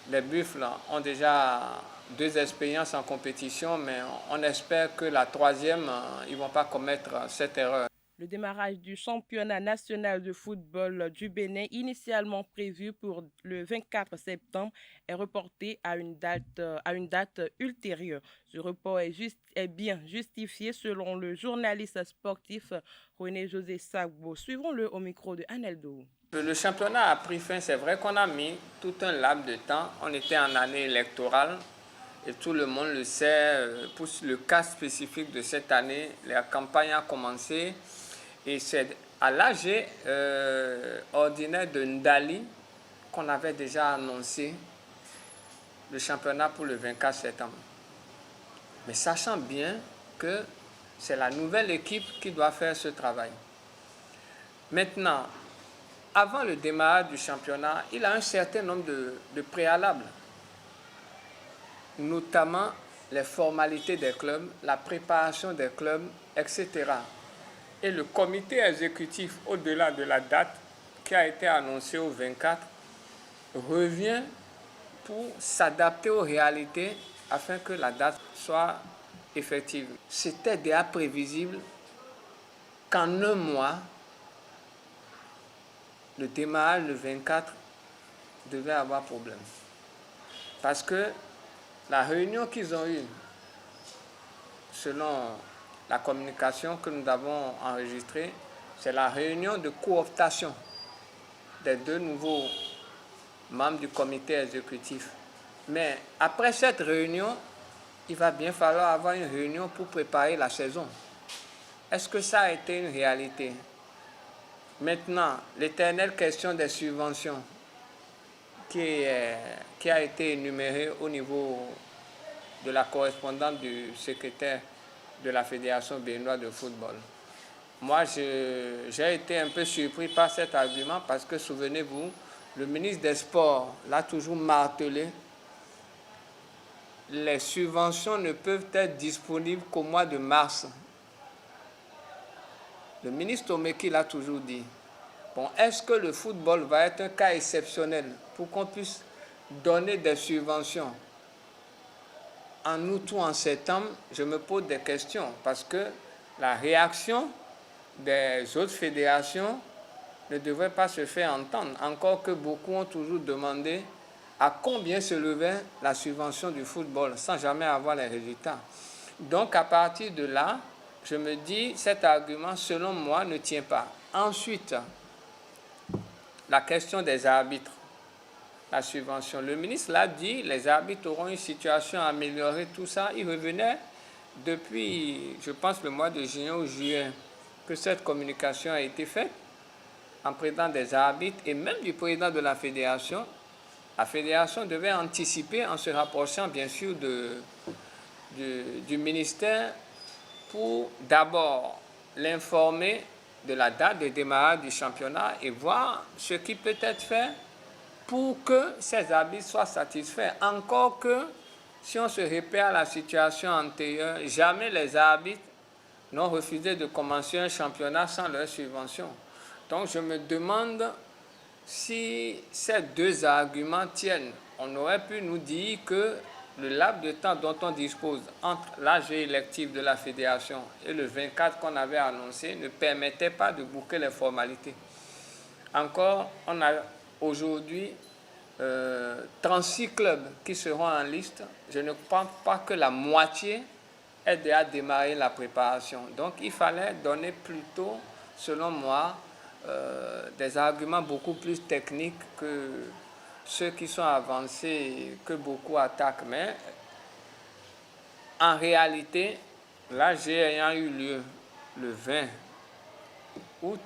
les Buffles ont déjà 2 expériences en compétition, mais on espère que la 3e, ils ne vont pas commettre cette erreur. Le démarrage du championnat national de football du Bénin, initialement prévu pour le 24 septembre, est reporté à une date ultérieure. Ce report est bien justifié selon le journaliste sportif René-José Sagbo. Suivons-le au micro de Aneldo. Le championnat a pris fin, c'est vrai qu'on a mis tout un laps de temps. On était en année électorale et tout le monde le sait. Pour le cas spécifique de cette année, la campagne a commencé. Et c'est à l'AG ordinaire de Ndali qu'on avait déjà annoncé le championnat pour le 24 septembre. Mais sachant bien que c'est la nouvelle équipe qui doit faire ce travail. Maintenant, avant le démarrage du championnat, il a un certain nombre de préalables, notamment les formalités des clubs, la préparation des clubs, etc. Et le comité exécutif, au-delà de la date qui a été annoncée au 24, revient pour s'adapter aux réalités afin que la date soit effective. C'était déjà prévisible qu'en un mois, le démarrage le 24 devait avoir problème. Parce que la réunion qu'ils ont eue, selon la communication que nous avons enregistrée, c'est la réunion de cooptation des 2 nouveaux membres du comité exécutif. Mais après cette réunion, il va bien falloir avoir une réunion pour préparer la saison. Est-ce que ça a été une réalité? Maintenant, l'éternelle question des subventions qui a été énumérée au niveau de la correspondante du secrétaire de la Fédération béninoise de football. Moi, j'ai été un peu surpris par cet argument parce que, souvenez-vous, le ministre des Sports l'a toujours martelé. Les subventions ne peuvent être disponibles qu'au mois de mars. Le ministre Omeki l'a toujours dit. Bon, est-ce que le football va être un cas exceptionnel pour qu'on puisse donner des subventions en août ou en septembre? Je me pose des questions parce que la réaction des autres fédérations ne devrait pas se faire entendre, encore que beaucoup ont toujours demandé à combien se levait la subvention du football sans jamais avoir les résultats. Donc à partir de là, je me dis, cet argument, selon moi, ne tient pas. Ensuite, la question des arbitres, la subvention. Le ministre l'a dit, les arbitres auront une situation améliorée, tout ça. Il revenait depuis, je pense, le mois de juin ou juillet, que cette communication a été faite en président des arbitres et même du président de la fédération. La fédération devait anticiper en se rapprochant, bien sûr, du ministère pour d'abord l'informer de la date de démarrage du championnat et voir ce qui peut être fait pour que ces arbitres soient satisfaits. Encore que, si on se réfère à la situation antérieure, jamais les arbitres n'ont refusé de commencer un championnat sans leur subvention. Donc je me demande si ces deux arguments tiennent. On aurait pu nous dire que le laps de temps dont on dispose entre l'âge électif de la fédération et le 24 qu'on avait annoncé ne permettait pas de boucler les formalités. Encore, on a aujourd'hui 36 clubs qui seront en liste. Je ne pense pas que la moitié ait déjà démarré la préparation. Donc il fallait donner plutôt, selon moi, des arguments beaucoup plus techniques que ceux qui sont avancés, que beaucoup attaquent. Mais en réalité, l'AG ayant eu lieu le 20 août,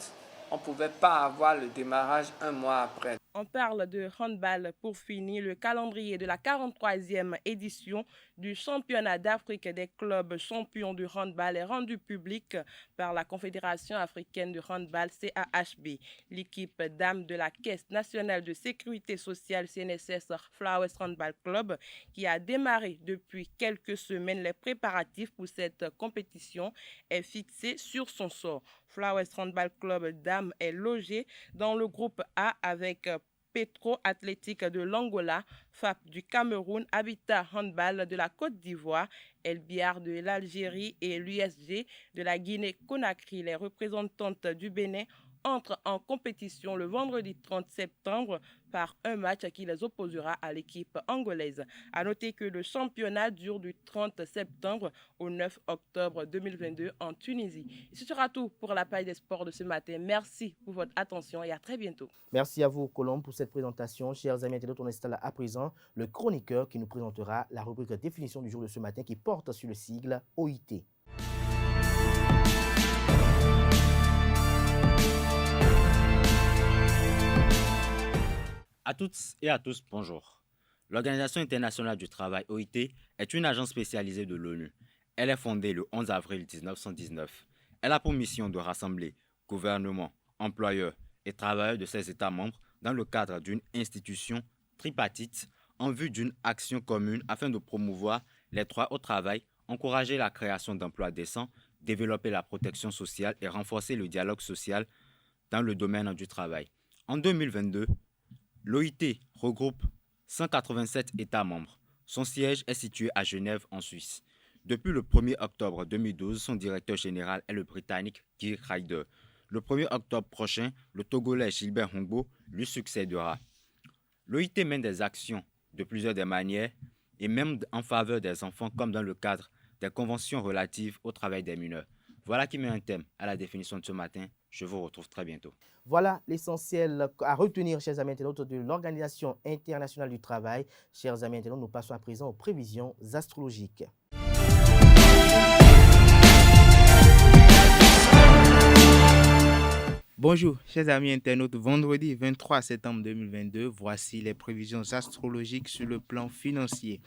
on ne pouvait pas avoir le démarrage un mois après. On parle de handball pour finir. Le calendrier de la 43e édition du championnat d'Afrique des clubs champions de handball est rendu public par la Confédération africaine de handball CAHB. L'équipe dames de la Caisse nationale de sécurité sociale CNSS Flowers Handball Club, qui a démarré depuis quelques semaines les préparatifs pour cette compétition, est fixée sur son sort. Flowers Handball Club dames est logé dans le groupe A avec Petro Athlétique de l'Angola, FAP du Cameroun, Habitat Handball de la Côte d'Ivoire, El Biar de l'Algérie et l'USG de la Guinée-Conakry. Les représentantes du Bénin entrent en compétition le vendredi 30 septembre par un match qui les opposera à l'équipe angolaise. À noter que le championnat dure du 30 septembre au 9 octobre 2022 en Tunisie. Et ce sera tout pour la page des sports de ce matin. Merci pour votre attention et à très bientôt. Merci à vous, Colombe, pour cette présentation. Chers amis internautes, on installe à présent le chroniqueur qui nous présentera la rubrique définition du jour de ce matin qui porte sur le sigle OIT. À toutes et à tous, bonjour. L'Organisation internationale du travail, OIT, est une agence spécialisée de l'ONU. Elle est fondée le 11 avril 1919. Elle a pour mission de rassembler gouvernements, employeurs et travailleurs de ses États membres dans le cadre d'une institution tripartite en vue d'une action commune afin de promouvoir les droits au travail, encourager la création d'emplois décents, développer la protection sociale et renforcer le dialogue social dans le domaine du travail. En 2022, l'OIT regroupe 187 États membres. Son siège est situé à Genève, en Suisse. Depuis le 1er octobre 2012, son directeur général est le Britannique Guy Ryder. Le 1er octobre prochain, le Togolais Gilbert Hongbo lui succédera. L'OIT mène des actions de plusieurs des manières et même en faveur des enfants comme dans le cadre des conventions relatives au travail des mineurs. Voilà qui met un thème à la définition de ce matin. Je vous retrouve très bientôt. Voilà l'essentiel à retenir, chers amis internautes, de l'Organisation internationale du travail. Chers amis internautes, nous passons à présent aux prévisions astrologiques. Bonjour, chers amis internautes. Vendredi 23 septembre 2022, voici les prévisions astrologiques sur le plan financier.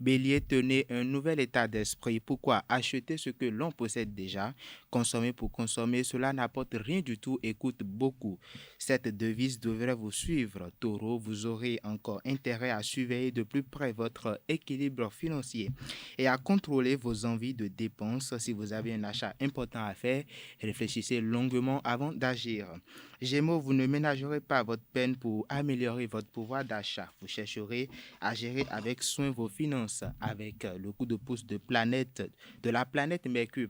Bélier, tenez un nouvel état d'esprit. Pourquoi? Acheter ce que l'on possède déjà. Consommer pour consommer, cela n'apporte rien du tout et coûte beaucoup. Cette devise devrait vous suivre. Taureau, vous aurez encore intérêt à surveiller de plus près votre équilibre financier et à contrôler vos envies de dépenses. Si vous avez un achat important à faire, réfléchissez longuement avant d'agir. Gémeaux, vous ne ménagerez pas votre peine pour améliorer votre pouvoir d'achat. Vous chercherez à gérer avec soin vos finances. Avec le coup de pouce de la planète Mercure,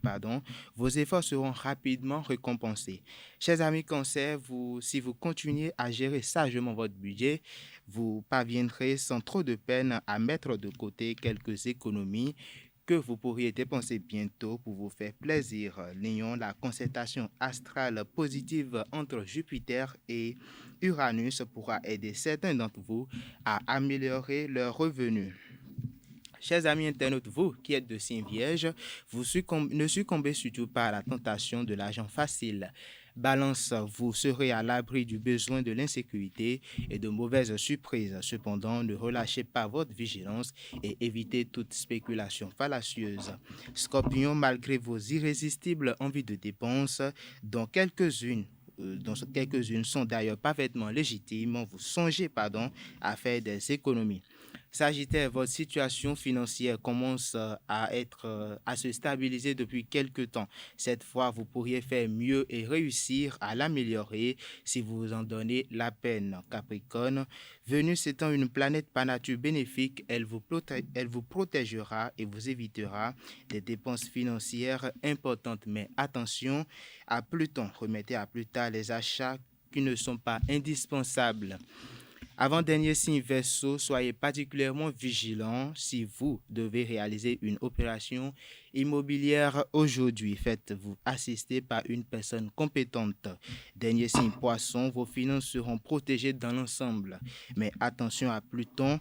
vos efforts seront rapidement récompensés. Chers amis Cancer, si vous continuez à gérer sagement votre budget, vous parviendrez sans trop de peine à mettre de côté quelques économies que vous pourriez dépenser bientôt pour vous faire plaisir. Lion, la concertation astrale positive entre Jupiter et Uranus pourra aider certains d'entre vous à améliorer leurs revenus. Chers amis internautes, vous qui êtes de signe vierge, ne succombez surtout pas à la tentation de l'argent facile. Balance, vous serez à l'abri du besoin de l'insécurité et de mauvaises surprises. Cependant, ne relâchez pas votre vigilance et évitez toute spéculation fallacieuse. Scorpion, malgré vos irrésistibles envies de dépenses, dont quelques-unes sont d'ailleurs parfaitement légitimes, vous songez à faire des économies. Sagittaire, votre situation financière commence à se stabiliser depuis quelque temps. Cette fois, vous pourriez faire mieux et réussir à l'améliorer si vous vous en donnez la peine. Capricorne, Vénus étant une planète par nature bénéfique, elle vous protégera et vous évitera des dépenses financières importantes. Mais attention à Pluton, remettez à plus tard les achats qui ne sont pas indispensables. Avant-dernier signe Verseau, soyez particulièrement vigilant si vous devez réaliser une opération immobilière aujourd'hui. Faites-vous assister par une personne compétente. Dernier signe Poisson, vos finances seront protégées dans l'ensemble. Mais attention à Pluton.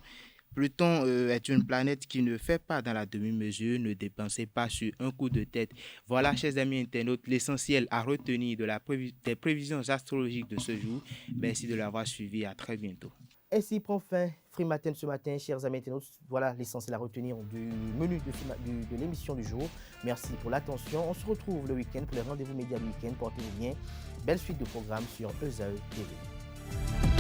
Pluton est une planète qui ne fait pas dans la demi-mesure. Ne dépensez pas sur un coup de tête. Voilà, chers amis internautes, l'essentiel à retenir des prévisions astrologiques de ce jour. Merci de l'avoir suivi. À très bientôt. Ainsi prend fin Free Matin ce matin, chers amis internautes. Voilà l'essentiel à retenir du menu de l'émission du jour. Merci pour l'attention. On se retrouve le week-end pour les rendez-vous médias du week-end. Portez-vous bien. Belle suite de programmes sur ESAE TV.